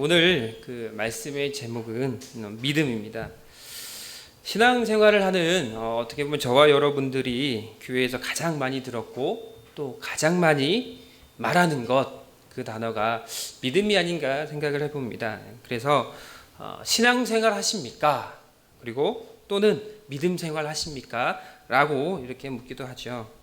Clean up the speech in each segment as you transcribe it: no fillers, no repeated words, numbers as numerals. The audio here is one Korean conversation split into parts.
오늘 그 말씀의 제목은 믿음입니다. 신앙생활을 하는 어떻게 보면 저와 여러분들이 교회에서 가장 많이 들었고 또 가장 많이 말하는 그 단어가 믿음이 아닌가 생각을 해봅니다. 그래서 신앙생활 하십니까? 그리고 또는 믿음생활 하십니까? 라고 이렇게 묻기도 하죠.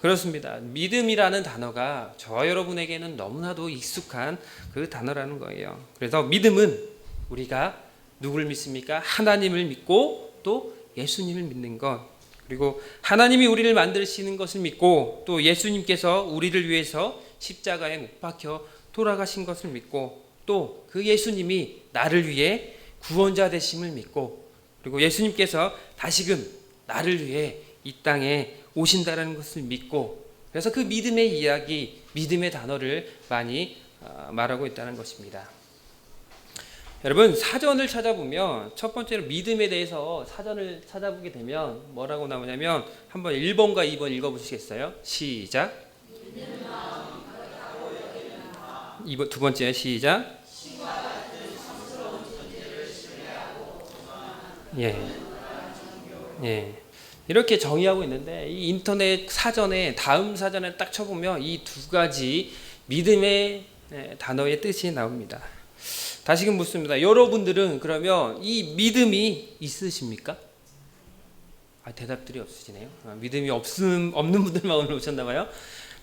그렇습니다. 믿음이라는 단어가 저와 여러분에게는 너무나도 익숙한 그 단어라는 거예요. 그래서 믿음은 우리가 누구를 믿습니까? 하나님을 믿고 또 예수님을 믿는 것, 그리고 하나님이 우리를 만드시는 것을 믿고 또 예수님께서 우리를 위해서 십자가에 못 박혀 돌아가신 것을 믿고 또 그 예수님이 나를 위해 구원자 되심을 믿고 그리고 예수님께서 다시금 나를 위해 이 땅에 오신다라는 것을 믿고, 그래서 그 믿음의 이야기, 믿음의 단어를 많이 말하고 있다는 것입니다. 여러분, 사전을 찾아보면 첫 번째로 믿음에 대해서 사전을 찾아보게 되면 뭐라고 나오냐면 한번 1번과 2번 읽어보시겠어요? 시작. 두 번째 시작. 예. 이렇게 정의하고 있는데 이 인터넷 사전에 다음 사전에 딱 쳐보면 이 두 가지 믿음의 단어의 뜻이 나옵니다. 다시금 묻습니다. 여러분들은 그러면 이 믿음이 있으십니까? 대답들이 없으시네요. 믿음이 없는 분들만 오늘 오셨나봐요.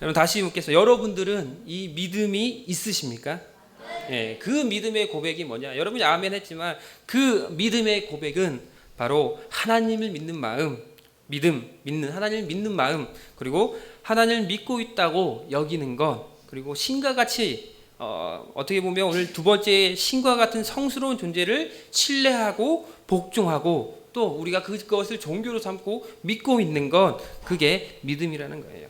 여러분 다시 묻겠습니다. 여러분들은 이 믿음이 있으십니까? 네, 그 믿음의 고백이 뭐냐? 여러분이 아멘 했지만 그 믿음의 고백은 바로 하나님을 믿는 마음, 믿는 하나님을 믿는 마음, 그리고 하나님을 믿고 있다고 여기는 것, 그리고 신과 같이 어떻게 보면 오늘 두 번째 신과 같은 성스러운 존재를 신뢰하고 복종하고 또 우리가 그것을 종교로 삼고 믿고 있는 것, 그게 믿음이라는 거예요.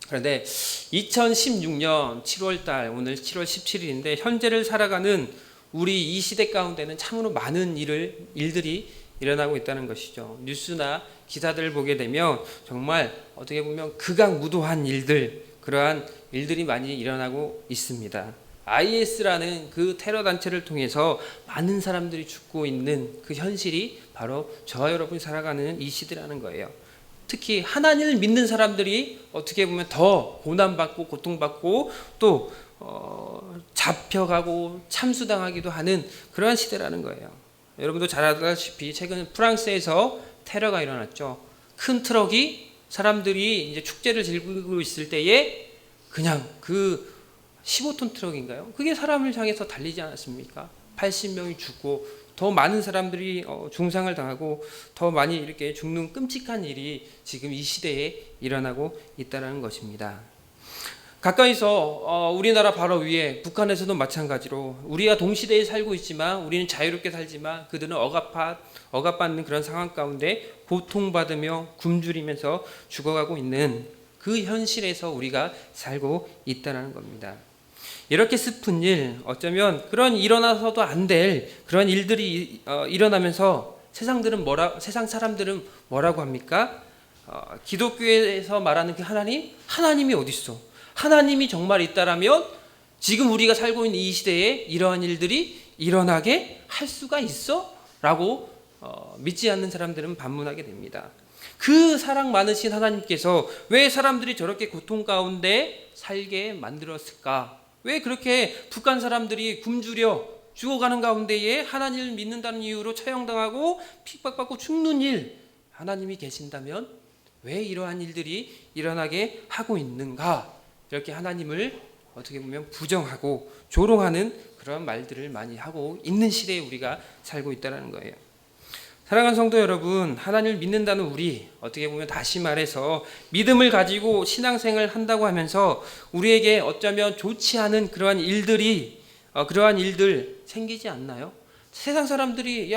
그런데 2016년 7월달, 오늘 7월 17일인데 현재를 살아가는 우리 이 시대 가운데는 참으로 많은 일들이 일어나고 있다는 것이죠. 뉴스나 기사들을 보게 되면 정말 어떻게 보면 극악무도한 일들, 그러한 일들이 많이 일어나고 있습니다. IS라는 그 테러 단체를 통해서 많은 사람들이 죽고 있는 그 현실이 바로 저와 여러분이 살아가는 이 시대라는 거예요. 특히 하나님을 믿는 사람들이 어떻게 보면 더 고난받고 고통받고 또 잡혀가고 참수당하기도 하는 그러한 시대라는 거예요. 여러분도 잘 알다시피 최근 프랑스에서 테러가 일어났죠. 큰 트럭이 사람들이 이제 축제를 즐기고 있을 때에 그냥 그 15톤 트럭인가요? 그게 사람을 향해서 달리지 않았습니까? 80명이 죽고 더 많은 사람들이 중상을 당하고 더 많이 이렇게 죽는 끔찍한 일이 지금 이 시대에 일어나고 있다는 것입니다. 가까이서 우리나라 바로 위에 북한에서도 마찬가지로 우리가 동시대에 살고 있지만 우리는 자유롭게 살지만 그들은 억압받는 그런 상황 가운데 고통받으며 굶주리면서 죽어가고 있는 그 현실에서 우리가 살고 있다는 겁니다. 이렇게 슬픈 일, 어쩌면 그런 일어나서도 안 될 그런 일들이 일어나면서 세상 사람들은 뭐라고 합니까? 기독교에서 말하는 그 하나님이 어디 있어? 하나님이 정말 있다라면 지금 우리가 살고 있는 이 시대에 이러한 일들이 일어나게 할 수가 있어? 라고 믿지 않는 사람들은 반문하게 됩니다. 그 사랑 많으신 하나님께서 왜 사람들이 저렇게 고통 가운데 살게 만들었을까? 왜 그렇게 북한 사람들이 굶주려 죽어가는 가운데에 하나님을 믿는다는 이유로 처형당하고 핍박받고 죽는 일, 하나님이 계신다면 왜 이러한 일들이 일어나게 하고 있는가? 이렇게 하나님을 어떻게 보면 부정하고 조롱하는 그런 말들을 많이 하고 있는 시대에 우리가 살고 있다는 거예요. 사랑하는 성도 여러분, 하나님을 믿는다는 우리, 어떻게 보면 다시 말해서 믿음을 가지고 신앙생활을 한다고 하면서 우리에게 어쩌면 좋지 않은 그러한 일들 생기지 않나요? 세상 사람들이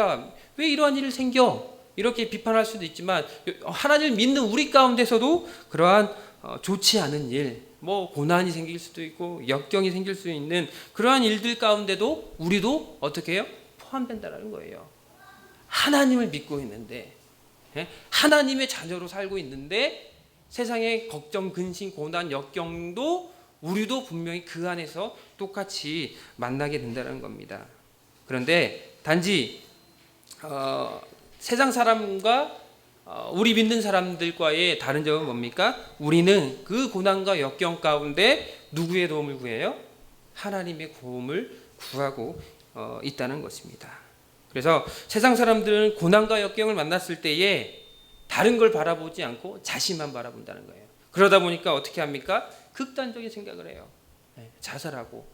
왜 이러한 일을 생겨? 이렇게 비판할 수도 있지만 하나님을 믿는 우리 가운데서도 그러한 좋지 않은 일, 고난이 생길 수도 있고 역경이 생길 수 있는 그러한 일들 가운데도 우리도 어떻게 해요? 포함된다는 거예요. 하나님을 믿고 있는데, 하나님의 자녀로 살고 있는데 세상의 걱정, 근심, 고난, 역경도 우리도 분명히 그 안에서 똑같이 만나게 된다는 겁니다. 그런데 단지 세상 사람과 우리 믿는 사람들과의 다른 점은 뭡니까? 우리는 그 고난과 역경 가운데 누구의 도움을 구해요? 하나님의 도움을 구하고 있다는 것입니다. 그래서 세상 사람들은 고난과 역경을 만났을 때에 다른 걸 바라보지 않고 자신만 바라본다는 거예요. 그러다 보니까 어떻게 합니까? 극단적인 생각을 해요. 자살하고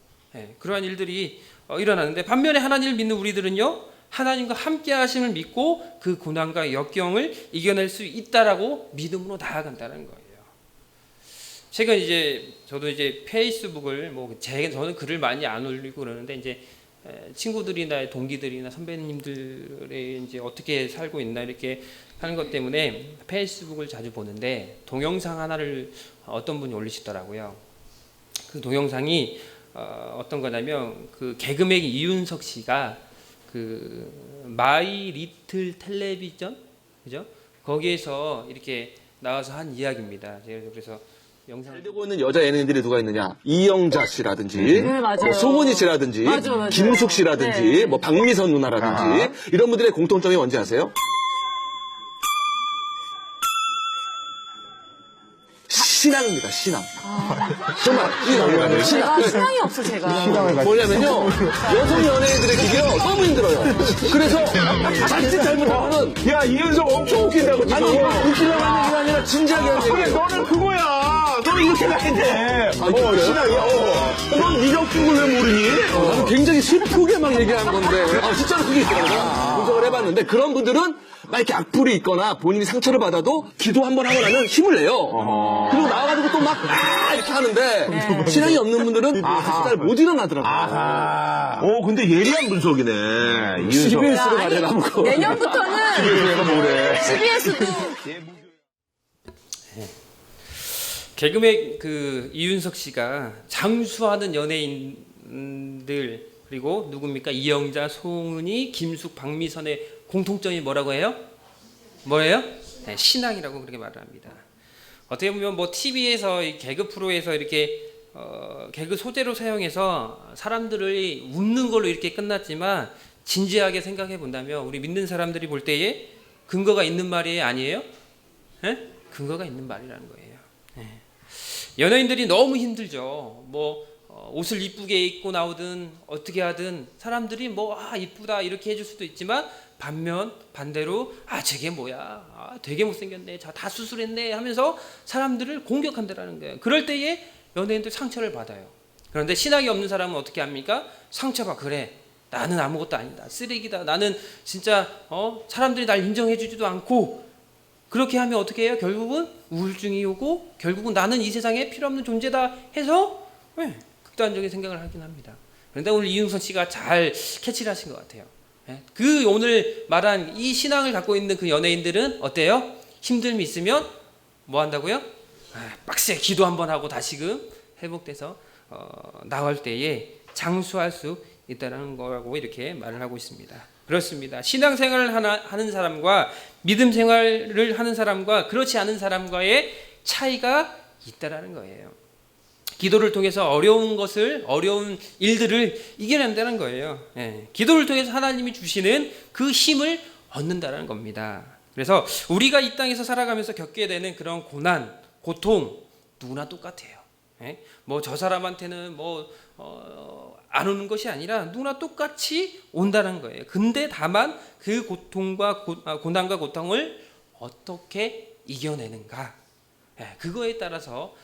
그러한 일들이 일어나는데, 반면에 하나님을 믿는 우리들은요, 하나님과 함께 하심을 믿고 그 고난과 역경을 이겨낼 수 있다라고 믿음으로 나아간다는 거예요. 최근 저도 페이스북을 저는 글을 많이 안 올리고 그러는데, 이제 친구들이나 동기들이나 선배님들의 어떻게 살고 있나 이렇게 하는 것 때문에 페이스북을 자주 보는데, 동영상 하나를 어떤 분이 올리시더라고요. 그 동영상이 어떤 거냐면, 그 개그맨 이윤석 씨가 그 마이 리틀 텔레비전, 그죠? 거기에서 이렇게 나와서 한 이야기입니다. 그래서 영상 잘 되고 있는 여자 연예인들이 누가 있느냐? 이영자 씨라든지, 네, 맞아요. 송은이 씨라든지, 맞아요. 김숙 씨라든지, 네. 박미선 누나라든지 이런 분들의 공통점이 뭔지 아세요? 신앙입니다. 신앙. 정말 신앙. 제가 신앙이 없어, 제가. 뭐냐면요, 여성 연예인들에게요 너무 힘들어요. 그래서 자칫 잘못하면은 야, 이윤석 엄청 웃긴다고 지금. 아니 웃기려고 하는 얘기가 아니라 진지하게 하는 그래, 얘기예요. 너는 그거야. 너는 이렇게 가야 돼. 그래요? 신앙이야. 넌 미적국을 왜 모르니? 나는 굉장히 슬프게 막 얘기한 건데, 진짜로 그게 있더라고요. 분석을 해봤는데, 그런 분들은 막 이렇게 악플이 있거나 본인이 상처를 받아도 기도 한번 하고 나면 힘을 내요. 그리고 나와가지고 또 막 이렇게 하는데, 신앙이 없는 분들은 다시 잘 못 일어나더라고요. 아하. 근데 예리한 분석이네. 이윤석. CBS로 가려고. 내년부터는 얘가 뭐래. CBS도 개그맨 그 이윤석 씨가 장수하는 연예인들, 그리고 누굽니까? 이영자, 송은이, 김숙, 박미선의 공통점이 뭐라고 해요? 뭐예요? 신앙이라고 그렇게 말을 합니다. 어떻게 보면 TV에서 개그 프로에서 이렇게 개그 소재로 사용해서 사람들을 웃는 걸로 이렇게 끝났지만, 진지하게 생각해 본다면 우리 믿는 사람들이 볼 때에 근거가 있는 말이 아니에요? 근거가 있는 말이라는 거예요. 연예인들이 너무 힘들죠. 옷을 이쁘게 입고 나오든 어떻게 하든 사람들이 이쁘다 이렇게 해줄 수도 있지만, 반대로 저게 뭐야, 되게 못생겼네, 다 수술했네 하면서 사람들을 공격한다라는 거예요. 그럴 때에 연예인들 상처를 받아요. 그런데 신앙이 없는 사람은 어떻게 합니까? 상처가 그래, 나는 아무것도 아니다, 쓰레기다, 나는 진짜 사람들이 날 인정해주지도 않고, 그렇게 하면 어떻게 해요? 결국은 우울증이 오고, 결국은 나는 이 세상에 필요 없는 존재다 해서 극단적인 생각을 하긴 합니다. 그런데 오늘 이윤선 씨가 잘 캐치를 하신 것 같아요. 그 오늘 말한 이 신앙을 갖고 있는 그 연예인들은 어때요? 힘듦이 있으면 뭐 한다고요? 빡세 기도 한번 하고 다시금 회복돼서 나올 때에 장수할 수 있다는 거라고 이렇게 말을 하고 있습니다. 그렇습니다. 신앙생활을 하는 사람과 믿음 생활을 하는 사람과 그렇지 않은 사람과의 차이가 있다라는 거예요. 기도를 통해서 어려운 일들을 이겨낸다는 거예요. 기도를 통해서 하나님이 주시는 그 힘을 얻는다는 겁니다. 그래서 우리가 이 땅에서 살아가면서 겪게 되는 그런 고난, 고통 누구나 똑같아요. 저 사람한테는 안 오는 것이 아니라 누구나 똑같이 온다는 거예요. 근데 다만 그 고통과 고난과 고통을 어떻게 이겨내는가, 그거에 따라서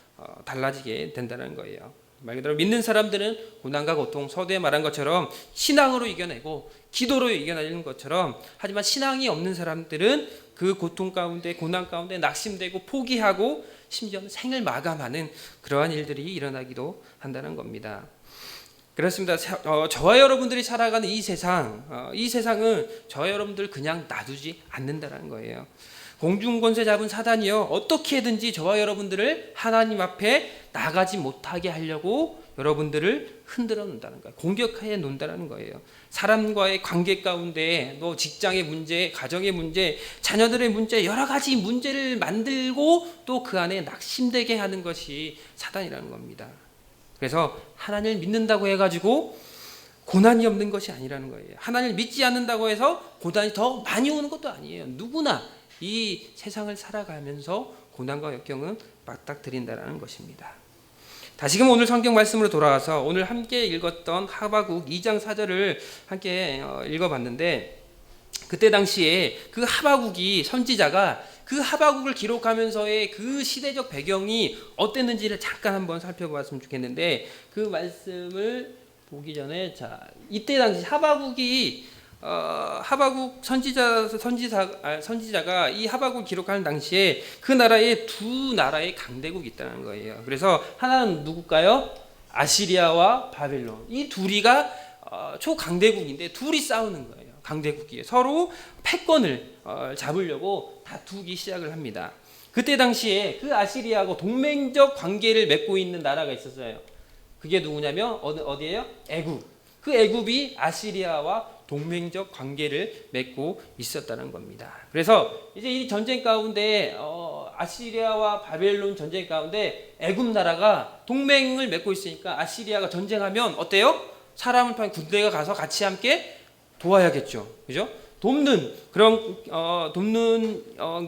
달라지게 된다는 거예요. 말 그대로 믿는 사람들은 고난과 고통, 서두에 말한 것처럼 신앙으로 이겨내고 기도로 이겨내는 것처럼, 하지만 신앙이 없는 사람들은 그 고통 가운데, 고난 가운데 낙심되고 포기하고 심지어는 생을 마감하는 그러한 일들이 일어나기도 한다는 겁니다. 그렇습니다. 저와 여러분들이 살아가는 이 세상은 저와 여러분들 그냥 놔두지 않는다는 거예요. 공중권세 잡은 사단이요, 어떻게든지 저와 여러분들을 하나님 앞에 나가지 못하게 하려고 여러분들을 흔들어 놓는다는 거예요. 공격해 놓는다는 거예요. 사람과의 관계 가운데 직장의 문제, 가정의 문제, 자녀들의 문제, 여러 가지 문제를 만들고 또 그 안에 낙심되게 하는 것이 사단이라는 겁니다. 그래서 하나님을 믿는다고 해가지고 고난이 없는 것이 아니라는 거예요. 하나님을 믿지 않는다고 해서 고난이 더 많이 오는 것도 아니에요. 누구나 이 세상을 살아가면서 고난과 역경은 맞닥뜨린다라는 것입니다. 다시금 오늘 성경 말씀으로 돌아와서 오늘 함께 읽었던 하바국 2장 4절을 함께 읽어봤는데, 그때 당시에 그 하바국이 선지자가 그 하바국을 기록하면서의 그 시대적 배경이 어땠는지를 잠깐 한번 살펴봤으면 좋겠는데, 그 말씀을 보기 전에 자 이때 당시 하바국이 하바국 선지자가 이 하바국을 기록하는 당시에 그 나라에 두 나라의 강대국이 있다는 거예요. 그래서 하나는 누굴까요? 아시리아와 바벨론. 이 둘이가 초강대국인데 둘이 싸우는 거예요. 강대국이 서로 패권을 잡으려고 다투기 시작을 합니다. 그때 당시에 그 아시리아하고 동맹적 관계를 맺고 있는 나라가 있었어요. 그게 누구냐면 어디예요? 애굽. 그 애굽이 아시리아와 동맹적 관계를 맺고 있었다는 겁니다. 그래서 이제 이 전쟁 가운데 아시리아와 바벨론 전쟁 가운데 애굽 나라가 동맹을 맺고 있으니까 아시리아가 전쟁하면 어때요? 사람을 파는 군대가 가서 같이 함께 도와야겠죠. 그죠? 돕는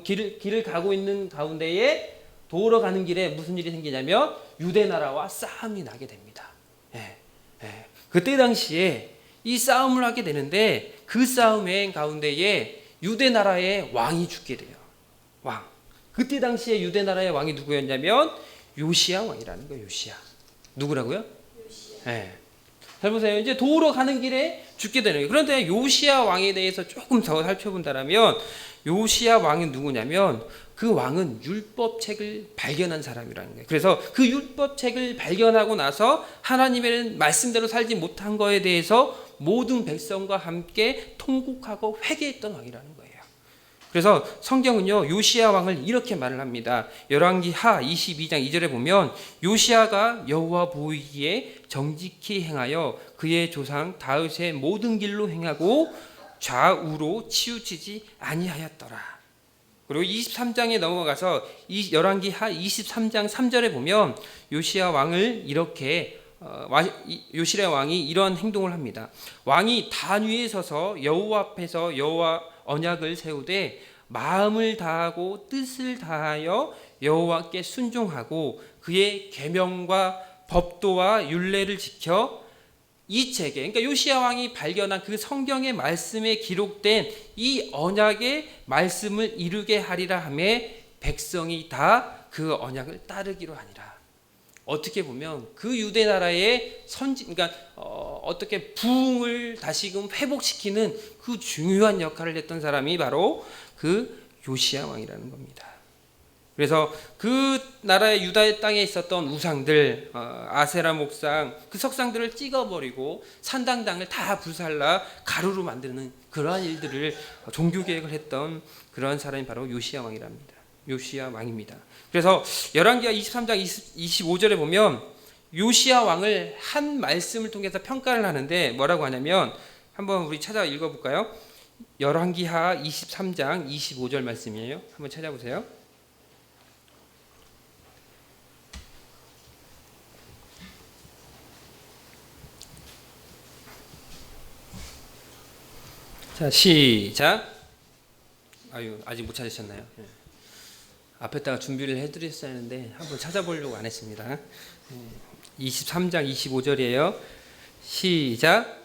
길을 가고 있는 가운데에 도우러 가는 길에 무슨 일이 생기냐면 유대 나라와 싸움이 나게 됩니다. 그때 당시에 이 싸움을 하게 되는데 그 싸움의 가운데에 유대 나라의 왕이 죽게 돼요. 왕. 그때 당시에 유대 나라의 왕이 누구였냐면 요시야 왕이라는 거예요. 요시야. 누구라고요? 요시야. 잘 보세요. 이제 도우러 가는 길에 죽게 되는 거예요. 그런데 요시야 왕에 대해서 조금 더 살펴본다면 요시야 왕이 누구냐면 그 왕은 율법책을 발견한 사람이라는 거예요. 그래서 그 율법책을 발견하고 나서 하나님의 말씀대로 살지 못한 거에 대해서 모든 백성과 함께 통곡하고 회개했던 왕이라는 거예요. 그래서 성경은요 요시야 왕을 이렇게 말을 합니다. 열왕기하 22장 2절에 보면 요시야가 여호와 보이기에 정직히 행하여 그의 조상 다윗의 모든 길로 행하고 좌우로 치우치지 아니하였더라. 그리고 23장에 넘어가서 이 열왕기하 23장 3절에 보면 요시야 왕을 이렇게 요시야 왕이 이런 행동을 합니다. 왕이 단 위에 서서 여호와 앞에서 여호와 언약을 세우되 마음을 다하고 뜻을 다하여 여호와께 순종하고 그의 계명과 법도와 율례를 지켜 이 책에, 그러니까 요시야 왕이 발견한 그 성경의 말씀에 기록된 이 언약의 말씀을 이루게 하리라 하매 백성이 다 그 언약을 따르기로 하니라. 어떻게 보면 그 유대 나라의 그러니까 어떻게 부흥을 다시금 회복시키는 그 중요한 역할을 했던 사람이 바로 그 요시야 왕이라는 겁니다. 그래서 그 나라의 유다의 땅에 있었던 우상들, 아세라 목상, 그 석상들을 찍어버리고 산당당을 다 불살라 가루로 만드는 그러한 일들을 종교 개혁을 했던 그러한 사람이 바로 요시야 왕이랍니다. 요시야 왕입니다. 그래서 열왕기하 23장 25절에 보면 요시야 왕을 한 말씀을 통해서 평가를 하는데 뭐라고 하냐면 한번 우리 찾아 읽어볼까요? 열왕기하 23장 25절 말씀이에요. 한번 찾아보세요. 자, 시작. 아직 못 찾으셨나요? 네. 앞에다가 준비를 해드렸어야 했는데 한번 찾아보려고 안 했습니다. 23장 25절이에요. 시작.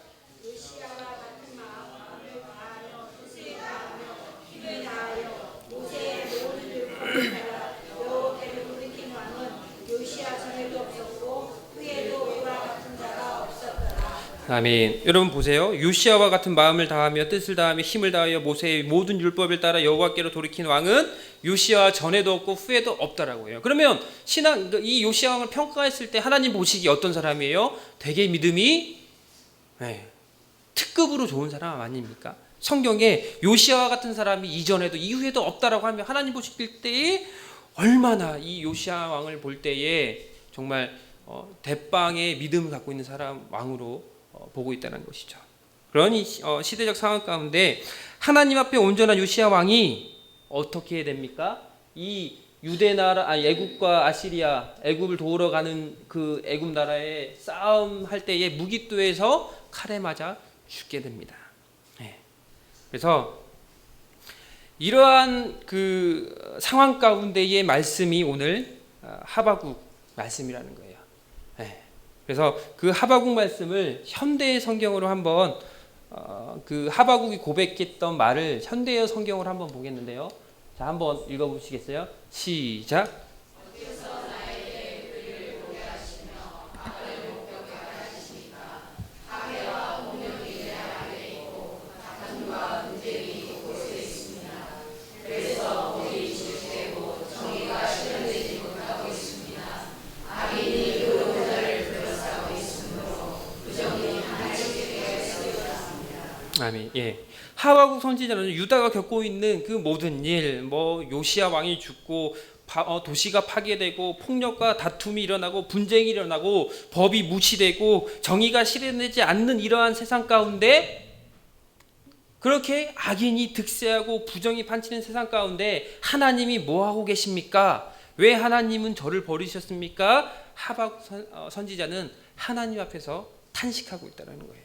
아멘. 여러분 보세요. 요시야와 같은 마음을 다하며 뜻을 다하며 힘을 다하여 모세의 모든 율법을 따라 여호와께로 돌이킨 왕은 요시야 전에도 없고 후에도 없다라고 해요. 그러면 이 요시야 왕을 평가했을 때 하나님 보시기에 어떤 사람이에요? 되게 믿음이 특급으로 좋은 사람 아닙니까? 성경에 요시야와 같은 사람이 이전에도 이후에도 없다라고 하면 하나님 보실 때에 얼마나 이 요시야 왕을 볼 때에 정말 대빵의 믿음을 갖고 있는 사람 왕으로 보고 있다는 것이죠. 그런 시대적 상황 가운데 하나님 앞에 온전한 요시야 왕이 어떻게 해야 됩니까? 이 유대 나라, 애굽과 아시리아, 애굽을 도우러 가는 그 애굽 나라의 싸움할 때에 무기또에서 칼에 맞아 죽게 됩니다. 네. 그래서 이러한 그 상황 가운데의 말씀이 오늘 하바국 말씀이라는 거예요. 네. 그래서 그 하바국 말씀을 현대의 성경으로 한번 그 하바국이 고백했던 말을 현대의 성경으로 한번 보겠는데요. 자, 한번 읽어보시겠어요? 시작. 아멘. 예. 하바국 선지자는 유다가 겪고 있는 그 모든 일, 뭐 요시야 왕이 죽고 도시가 파괴되고 폭력과 다툼이 일어나고 분쟁이 일어나고 법이 무시되고 정의가 실현되지 않는 이러한 세상 가운데 그렇게 악인이 득세하고 부정이 판치는 세상 가운데 하나님이 뭐 하고 계십니까? 왜 하나님은 저를 버리셨습니까? 하바국 선지자는 하나님 앞에서 탄식하고 있다는 거예요.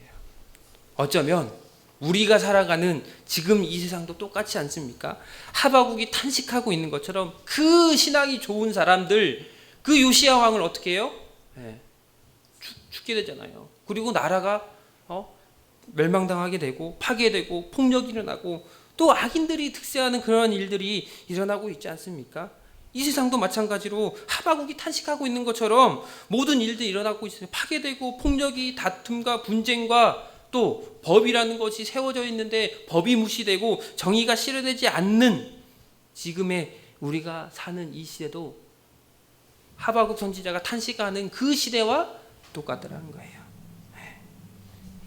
어쩌면 우리가 살아가는 지금 이 세상도 똑같지 않습니까? 하바국이 탄식하고 있는 것처럼 그 신앙이 좋은 사람들, 그 요시야 왕을 어떻게 해요? 네. 죽게 되잖아요. 그리고 나라가 멸망당하게 되고 파괴되고 폭력이 일어나고 또 악인들이 득세하는 그런 일들이 일어나고 있지 않습니까? 이 세상도 마찬가지로 하바국이 탄식하고 있는 것처럼 모든 일들이 일어나고 있어요. 파괴되고 폭력이 다툼과 분쟁과 또 법이라는 것이 세워져 있는데 법이 무시되고 정의가 실현되지 않는 지금의 우리가 사는 이 시대도 하바국 선지자가 탄식하는 그 시대와 똑같다는 거예요.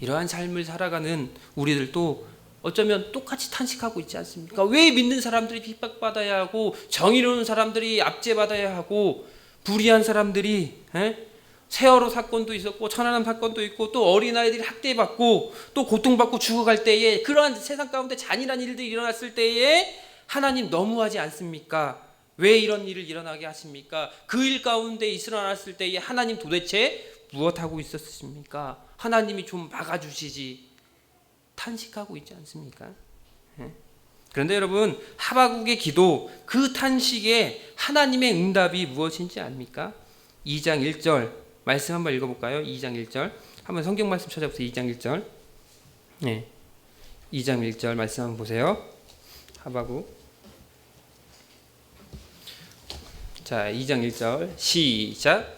이러한 삶을 살아가는 우리들도 어쩌면 똑같이 탄식하고 있지 않습니까? 왜 믿는 사람들이 핍박받아야 하고 정의로운 사람들이 압제받아야 하고 불의한 사람들이 세월호 사건도 있었고 천안함 사건도 있고 또 어린아이들이 학대받고 또 고통받고 죽어갈 때에 그러한 세상 가운데 잔인한 일들이 일어났을 때에 하나님 너무하지 않습니까? 왜 이런 일을 일어나게 하십니까? 그 일 가운데 일어났을 때에 하나님 도대체 무엇하고 있었습니까? 하나님이 좀 막아주시지 탄식하고 있지 않습니까? 그런데 여러분 하바국의 기도 그 탄식에 하나님의 응답이 무엇인지 압니까? 2장 1절 말씀 한번 읽어볼까요? 2장 1절 한번 성경 말씀 찾아보세요. 2장 1절 2장 1절 말씀 한번 보세요. 하바국 자 2장 1절 시작.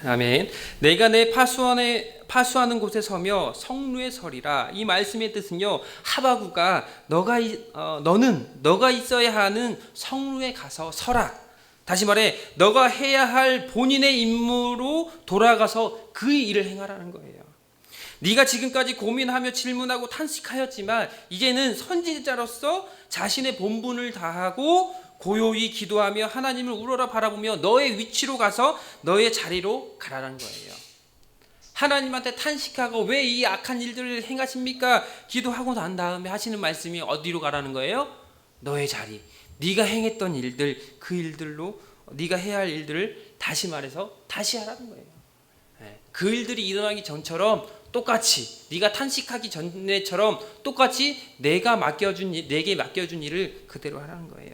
아멘. 내가 내 파수하는 곳에 서며 성루에 서리라. 이 말씀의 뜻은요. 하바국아 너는 너가 있어야 하는 성루에 가서 서라. 다시 말해 너가 해야 할 본인의 임무로 돌아가서 그 일을 행하라는 거예요. 네가 지금까지 고민하며 질문하고 탄식하였지만 이제는 선지자로서 자신의 본분을 다하고 고요히 기도하며 하나님을 우러러 바라보며 너의 위치로 가서 너의 자리로 가라는 거예요. 하나님한테 탄식하고 왜 이 악한 일들을 행하십니까? 기도하고 난 다음에 하시는 말씀이 어디로 가라는 거예요? 너의 자리. 네가 행했던 일들, 그 일들로 네가 해야 할 일들을 다시 말해서 다시 하라는 거예요. 그 일들이 일어나기 전처럼 똑같이 네가 탄식하기 전에처럼 똑같이 내게 맡겨준 일을 그대로 하라는 거예요.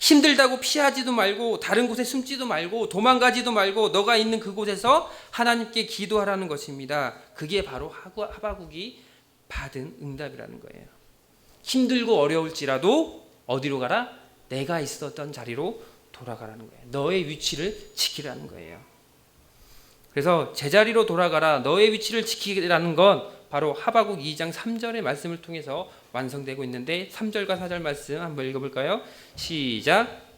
힘들다고 피하지도 말고 다른 곳에 숨지도 말고 도망가지도 말고 너가 있는 그곳에서 하나님께 기도하라는 것입니다. 그게 바로 하바국이 받은 응답이라는 거예요. 힘들고 어려울지라도 어디로 가라? 내가 있었던 자리로 돌아가라는 거예요. 너의 위치를 지키라는 거예요. 그래서 제자리로 돌아가라. 너의 위치를 지키라는 건 바로 하바국 2장 3절의 말씀을 통해서 완성되고 있는데 3절과 4절 말씀 한번 읽어볼까요? 시작.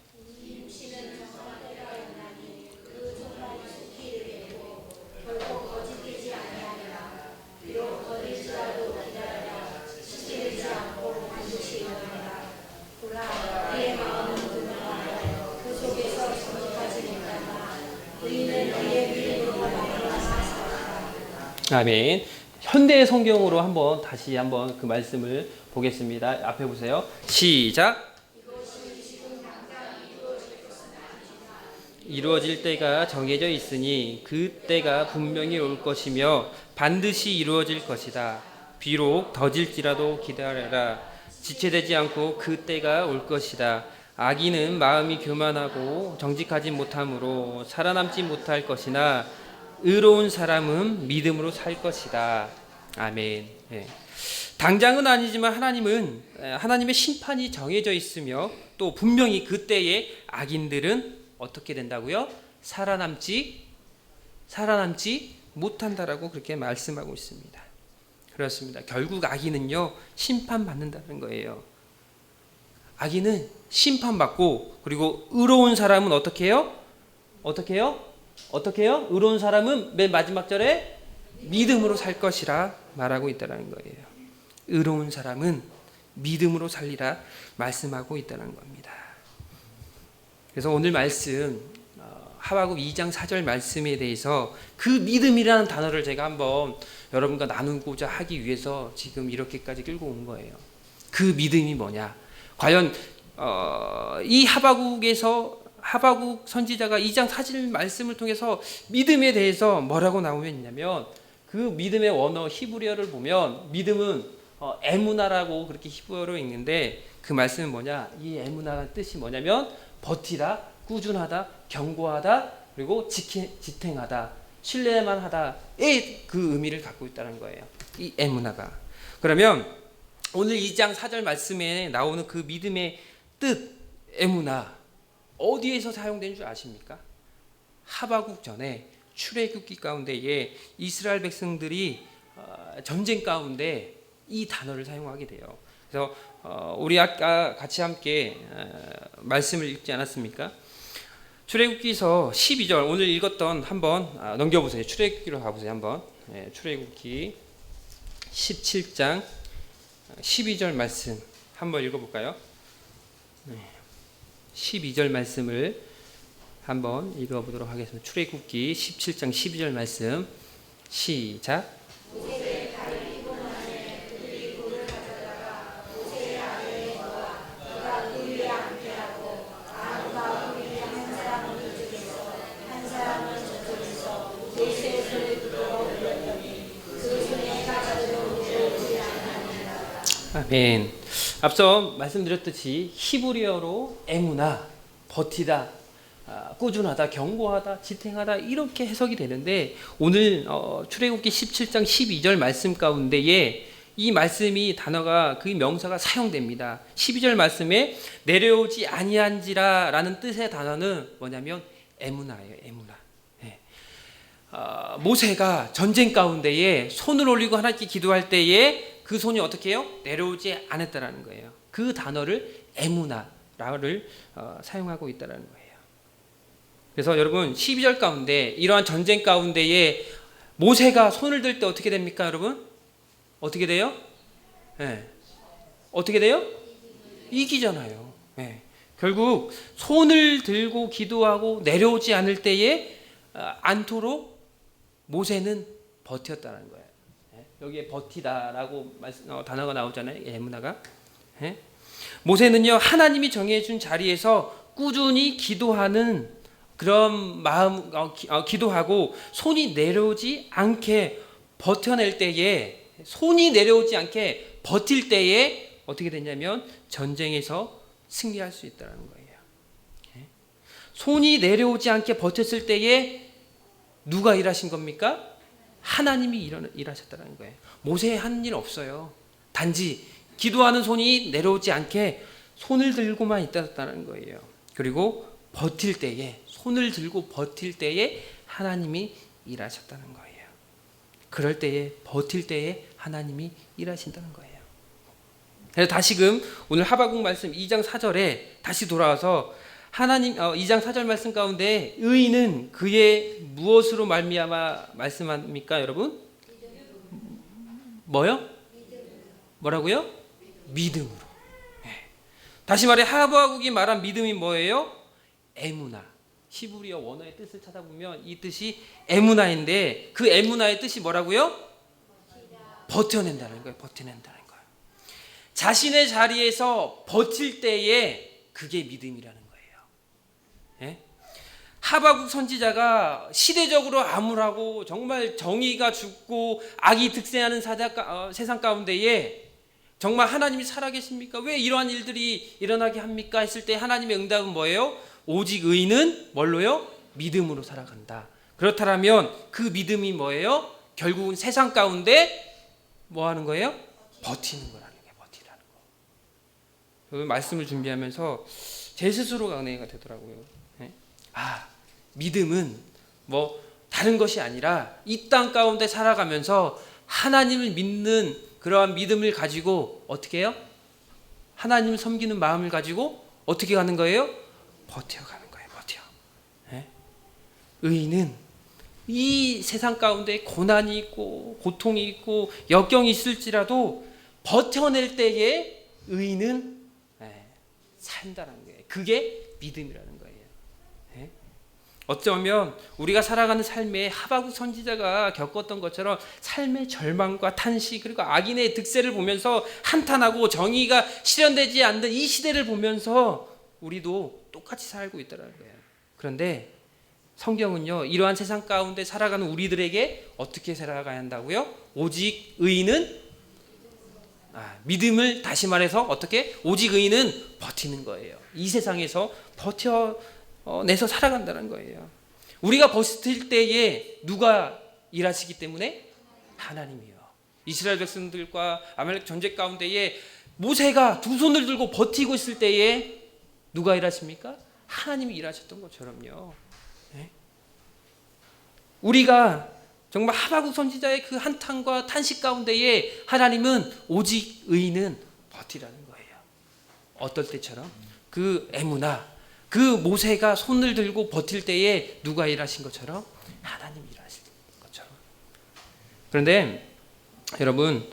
아멘. 현대 성경으로 다시 한번 그 말씀을 보겠습니다. 앞에 보세요. 시작. 이루어질 때가 정해져 있으니 그 때가 분명히 올 것이며 반드시 이루어질 것이다. 비록 더딜지라도 기다려라. 지체되지 않고 그 때가 올 것이다. 악인은 마음이 교만하고 정직하지 못함으로 살아남지 못할 것이나 의로운 사람은 믿음으로 살 것이다. 아멘. 예. 당장은 아니지만 하나님은 하나님의 심판이 정해져 있으며 또 분명히 그때에 악인들은 어떻게 된다고요? 살아남지 못한다라고 그렇게 말씀하고 있습니다. 그렇습니다. 결국 악인은요 심판받는다는 거예요. 악인은 심판받고 그리고 의로운 사람은 어떻게 해요? 의로운 사람은 맨 마지막 절에 믿음으로 살 것이라 말하고 있다는 거예요. 의로운 사람은 믿음으로 살리라 말씀하고 있다는 겁니다. 그래서 오늘 말씀 하박국 2장 4절 말씀에 대해서 그 믿음이라는 단어를 제가 한번 여러분과 나누고자 하기 위해서 지금 이렇게까지 끌고 온 거예요. 그 믿음이 뭐냐? 과연 이 하박국 선지자가 2장 4절 말씀을 통해서 믿음에 대해서 뭐라고 나오냐면 그 믿음의 원어 히브리어를 보면 믿음은 에무나라고 그렇게 히브리어로 읽는데 그 말씀은 뭐냐? 이 에무나라는 뜻이 뭐냐면 버티다, 꾸준하다, 견고하다, 그리고 지탱하다, 신뢰만 하다의 그 의미를 갖고 있다는 거예요. 이 에무나가. 그러면 오늘 2장 4절 말씀에 나오는 그 믿음의 뜻, 에무나 어디에서 사용된 줄 아십니까? 하박국 전에 출애굽기 가운데에 이스라엘 백성들이 전쟁 가운데 이 단어를 사용하게 돼요. 그래서 우리 아까 같이 함께 말씀을 읽지 않았습니까? 출애굽기서 12절 오늘 읽었던 한번 넘겨보세요. 출애굽기로 가보세요. 한번 출애굽기 17장 12절 말씀 한번 읽어볼까요? 12절 말씀을 한번 읽어보도록 하겠습니다. 출애굽기 17장 12절 말씀 시작. 아멘. 앞서 말씀드렸듯이 히브리어로 에무나, 버티다, 꾸준하다, 견고하다, 지탱하다 이렇게 해석이 되는데 오늘 출애굽기 17장 12절 말씀 가운데에 이 말씀이 단어가 그 명사가 사용됩니다. 12절 말씀에 내려오지 아니한지라라는 뜻의 단어는 뭐냐면 에무나예요. 에무나. 모세가 전쟁 가운데에 손을 올리고 하나님께 기도할 때에 그 손이 어떻게 해요? 내려오지 않았다라는 거예요. 그 단어를 에무나를 사용하고 있다라는 거예요. 그래서 여러분 12절 가운데 이러한 전쟁 가운데에 모세가 손을 들 때 어떻게 됩니까, 여러분? 어떻게 돼요? 어떻게 돼요? 이기잖아요. 결국 손을 들고 기도하고 내려오지 않을 때에 않도록 모세는 버텼다는 거예요. 여기에 버티다라고 단어가 나오잖아요. 에무나가. 모세는요 하나님이 정해준 자리에서 꾸준히 기도하는 그런 마음 기도하고 손이 내려오지 않게 버텨낼 때에 버틸 때에 어떻게 되냐면 전쟁에서 승리할 수 있다는 거예요. 손이 내려오지 않게 버텼을 때에 누가 일하신 겁니까? 하나님이 일하셨다는 거예요. 모세의 한 일 없어요. 단지 기도하는 손이 내려오지 않게 손을 들고만 있다는 거예요. 그리고 버틸 때에 손을 들고 버틸 때에 하나님이 일하셨다는 거예요. 그럴 때에 버틸 때에 하나님이 일하신다는 거예요. 그래서 다시금 오늘 하박국 말씀 2장 4절에 다시 돌아와서 하나님 2장 4절 말씀 가운데 의인은 그의 무엇으로 말미암아 말씀합니까, 여러분? 뭐요? 뭐라고요? 믿음으로. 다시 말해 하박국이 말한 믿음이 뭐예요? 에무나, 히브리어 원어의 뜻을 찾아보면 이 뜻이 에무나인데 그 에무나의 뜻이 뭐라고요? 버텨낸다는 거예요. 버텨낸다는 거예요. 자신의 자리에서 버틸 때에 그게 믿음이라는 거예요. 예? 하박국 선지자가 시대적으로 암울하고 정말 정의가 죽고 악이 득세하는 세상 가운데에 정말 하나님이 살아계십니까? 왜 이러한 일들이 일어나게 합니까? 했을 때 하나님의 응답은 뭐예요? 오직 의인은 뭘로요? 믿음으로 살아간다. 그렇다면 그 믿음이 뭐예요? 결국은 세상 가운데 뭐 하는 거예요? 버티는 거라는 게 버티라는 거. 말씀을 준비하면서 제 스스로가 은혜가 되더라고요. 믿음은 뭐 다른 것이 아니라 이 땅 가운데 살아가면서 하나님을 믿는 그러한 믿음을 가지고 어떻게 해요? 하나님을 섬기는 마음을 가지고 어떻게 가는 거예요? 버텨가는 거예요. 버텨. 의인은 이 세상 가운데 고난이 있고 고통이 있고 역경이 있을지라도 버텨낼 때에 의인은 산다는 거예요. 그게 믿음이라는 거예요. 어쩌면 우리가 살아가는 삶에 하박국 선지자가 겪었던 것처럼 삶의 절망과 탄식 그리고 악인의 득세를 보면서 한탄하고 정의가 실현되지 않는 이 시대를 보면서 우리도 똑같이 살고 있다는 거예요. 그런데 성경은요, 이러한 세상 가운데 살아가는 우리들에게 어떻게 살아가야 한다고요? 오직 의인은 믿음을 다시 말해서 어떻게? 오직 의인은 버티는 거예요. 이 세상에서 버텨내서 살아간다는 거예요. 우리가 버틸 때에 누가 일하시기 때문에? 하나님이요. 이스라엘 백성들과 아말렉 전쟁 가운데에 모세가 두 손을 들고 버티고 있을 때에 누가 일하십니까? 하나님이 일하셨던 것처럼요. 우리가 정말 하박국 선지자의 그 한탄과 탄식 가운데에 하나님은 오직 의인은 버티라는 거예요. 어떨 때처럼? 그 에무나, 그 모세가 손을 들고 버틸 때에 누가 일하신 것처럼? 하나님이 일하신 것처럼. 그런데 여러분,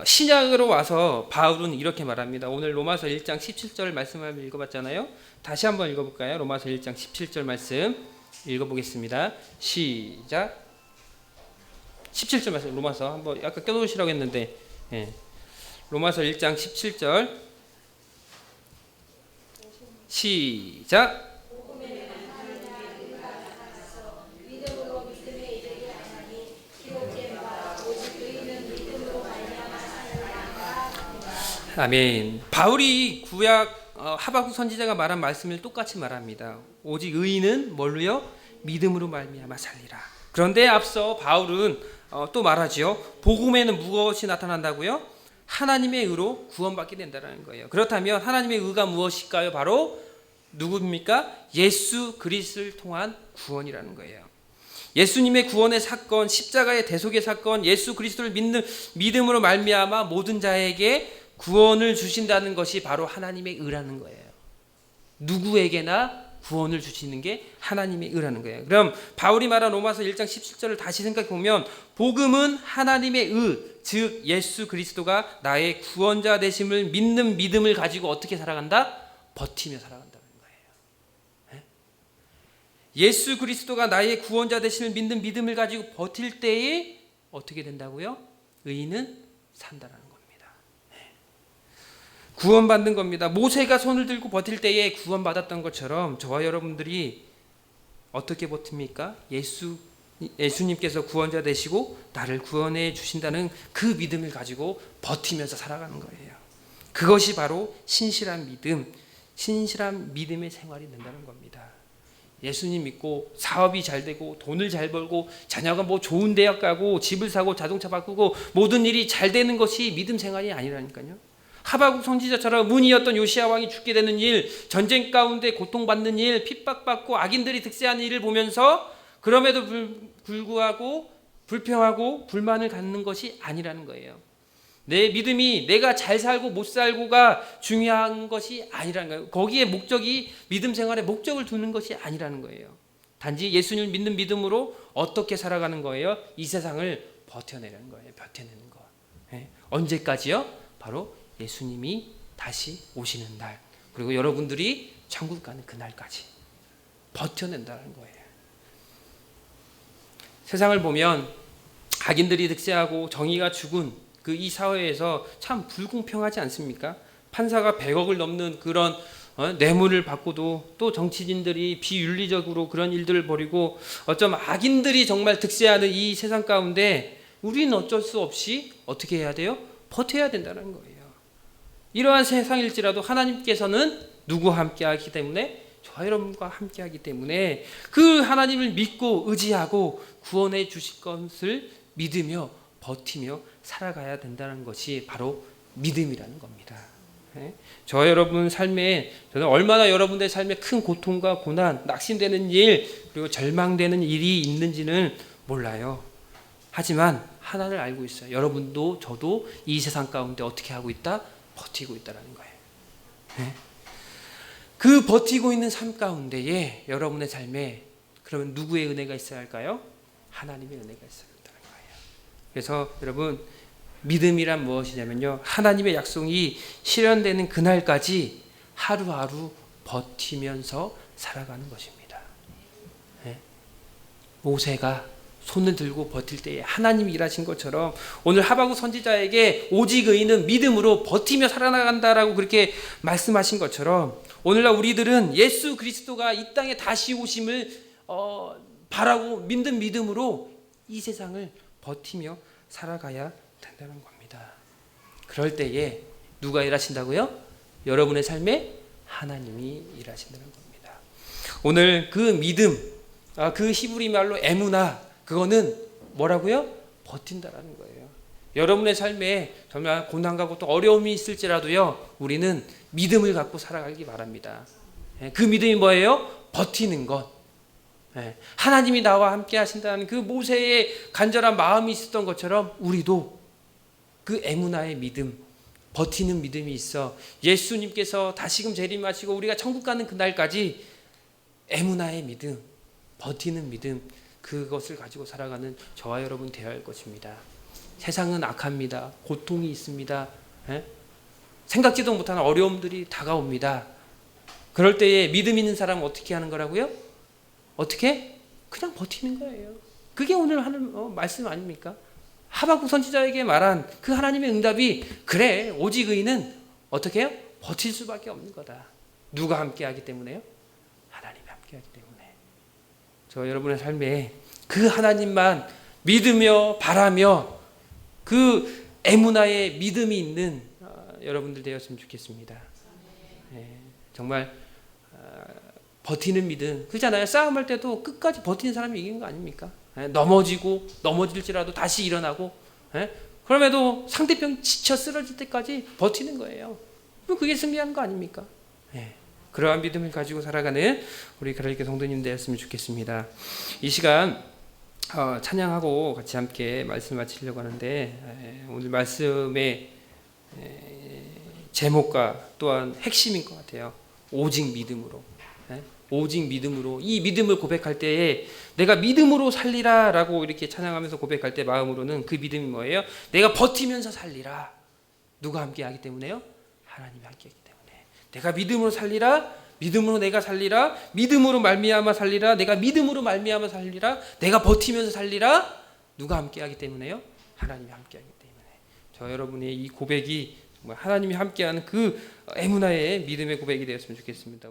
신약으로 와서 바울은 이렇게 말합니다. 오늘 로마서 1장 17절 말씀을 읽어봤잖아요. 다시 한번 읽어볼까요? 로마서 1장 17절 말씀 읽어보겠습니다. 시작. 17절 말씀 로마서 한번 아까 껴놓으시라고 했는데 로마서 1장 17절 시작. 아멘. 바울이 구약 하박국 선지자가 말한 말씀을 똑같이 말합니다. 오직 의인은 뭘로요? 믿음으로 말미암아 살리라. 그런데 앞서 바울은 또 말하지요. 복음에는 무엇이 나타난다고요? 하나님의 의로 구원받게 된다는 거예요. 그렇다면 하나님의 의가 무엇일까요? 바로 누구입니까? 예수 그리스도를 통한 구원이라는 거예요. 예수님의 구원의 사건, 십자가의 대속의 사건, 예수 그리스도를 믿는 믿음으로 말미암아 모든 자에게 구원을 주신다는 것이 바로 하나님의 의라는 거예요. 누구에게나 구원을 주시는 게 하나님의 의라는 거예요. 그럼 바울이 말한 로마서 1장 17절을 다시 생각해 보면 복음은 하나님의 의, 즉 예수 그리스도가 나의 구원자 되심을 믿는 믿음을 가지고 어떻게 살아간다? 버티며 살아간다는 거예요. 예수 그리스도가 나의 구원자 되심을 믿는 믿음을 가지고 버틸 때에 어떻게 된다고요? 의인은 산다라는 겁니다. 구원받는 겁니다. 모세가 손을 들고 버틸 때에 구원받았던 것처럼 저와 여러분들이 어떻게 버팁니까? 예수님께서 구원자 되시고 나를 구원해 주신다는 그 믿음을 가지고 버티면서 살아가는 거예요. 그것이 바로 신실한 믿음, 신실한 믿음의 생활이 된다는 겁니다. 예수님 믿고 사업이 잘 되고 돈을 잘 벌고 자녀가 뭐 좋은 대학 가고 집을 사고 자동차 바꾸고 모든 일이 잘 되는 것이 믿음 생활이 아니라니까요. 하박국 선지자처럼 문이었던 요시야 왕이 죽게 되는 일, 전쟁 가운데 고통받는 일, 핍박받고 악인들이 득세하는 일을 보면서 그럼에도 불구하고 불평하고 불만을 갖는 것이 아니라는 거예요. 내 믿음이 내가 잘 살고 못 살고가 중요한 것이 아니라는 거예요. 거기에 목적이 믿음 생활에 목적을 두는 것이 아니라는 거예요. 단지 예수님을 믿는 믿음으로 어떻게 살아가는 거예요? 이 세상을 버텨내는 거예요. 버텨내는 거. 언제까지요? 바로 예수님이 다시 오시는 날, 그리고 여러분들이 천국 가는 그날까지. 버텨낸다는 거예요. 세상을 보면 악인들이 득세하고 정의가 죽은 그 이 사회에서 참 불공평하지 않습니까? 판사가 100억을 넘는 그런 뇌물을 받고도 또 정치인들이 비윤리적으로 그런 일들을 벌이고 어쩜 악인들이 정말 득세하는 이 세상 가운데 우리는 어쩔 수 없이 어떻게 해야 돼요? 버텨야 된다는 거예요. 이러한 세상일지라도 하나님께서는 누구와 함께하기 때문에 저와 여러분과 함께하기 때문에 그 하나님을 믿고 의지하고 구원해 주실 것을 믿으며 버티며 살아가야 된다는 것이 바로 믿음이라는 겁니다. 저 여러분 삶에 저는 얼마나 여러분들의 삶에 큰 고통과 고난, 낙심되는 일 그리고 절망되는 일이 있는지는 몰라요. 하지만 하나를 알고 있어요. 여러분도 저도 이 세상 가운데 어떻게 하고 있다? 버티고 있다는 거예요. 그 버티고 있는 삶 가운데에 여러분의 삶에 그러면 누구의 은혜가 있어야 할까요? 하나님의 은혜가 있어야 한다는 거예요. 그래서 여러분 믿음이란 무엇이냐면요, 하나님의 약속이 실현되는 그날까지 하루하루 버티면서 살아가는 것입니다. 모세가 손을 들고 버틸 때에 하나님이 일하신 것처럼 오늘 하박국 선지자에게 오직 의인은 믿음으로 버티며 살아나간다라고 그렇게 말씀하신 것처럼 오늘날 우리들은 예수 그리스도가 이 땅에 다시 오심을 바라고 믿는 믿음으로 이 세상을 버티며 살아가야 된다는 겁니다. 그럴 때에 누가 일하신다고요? 여러분의 삶에 하나님이 일하신다는 겁니다. 오늘 그 믿음, 그 히브리 말로 에무나, 그거는 뭐라고요? 버틴다라는 거예요. 여러분의 삶에 정말 고난과 고통, 어려움이 있을지라도요, 우리는 믿음을 갖고 살아가기 바랍니다. 그 믿음이 뭐예요? 버티는 것. 하나님이 나와 함께 하신다는 그 모세의 간절한 마음이 있었던 것처럼 우리도 그 에무나의 믿음, 버티는 믿음이 있어 예수님께서 다시금 재림하시고 우리가 천국 가는 그날까지 에무나의 믿음, 버티는 믿음, 그것을 가지고 살아가는 저와 여러분 되어야 할 것입니다. 세상은 악합니다. 고통이 있습니다. 생각지도 못하는 어려움들이 다가옵니다. 그럴 때에 믿음 있는 사람은 어떻게 하는 거라고요? 어떻게? 그냥 버티는 거예요. 그게 오늘 하는 말씀 아닙니까? 하박국 선지자에게 말한 그 하나님의 응답이 그래, 오직 의인은 어떻게 해요? 버틸 수밖에 없는 거다. 누가 함께하기 때문에요? 하나님이 함께하기 때문에. 저 여러분의 삶에 그 하나님만 믿으며 바라며 그 에무나의 믿음이 있는 여러분들 되었으면 좋겠습니다. 정말 버티는 믿음, 그렇잖아요. 싸움할 때도 끝까지 버티는 사람이 이기는 거 아닙니까? 넘어질지라도 다시 일어나고, 그럼에도 상대편 지쳐 쓰러질 때까지 버티는 거예요. 그게 승리하는 거 아닙니까? 그러한 믿음을 가지고 살아가는 우리 가톨릭 성도님 되었으면 좋겠습니다. 이 시간 찬양하고 같이 함께 말씀 마치려고 하는데, 오늘 말씀의 제목과 또한 핵심인 것 같아요. 오직 믿음으로. 오직 믿음으로. 이 믿음을 고백할 때에 내가 믿음으로 살리라 라고 이렇게 찬양하면서 고백할 때 마음으로는 그 믿음이 뭐예요? 내가 버티면서 살리라. 누가 함께 하기 때문에요? 하나님이 함께 하기 때문에. 내가 믿음으로 살리라. 믿음으로 내가 살리라. 믿음으로 말미암아 살리라. 내가 믿음으로 말미암아 살리라. 내가 버티면서 살리라. 누가 함께 하기 때문에요? 하나님이 함께 하기 때문에. 저 여러분의 이 고백이 하나님이 함께하는 그 에무나의 믿음의 고백이 되었으면 좋겠습니다.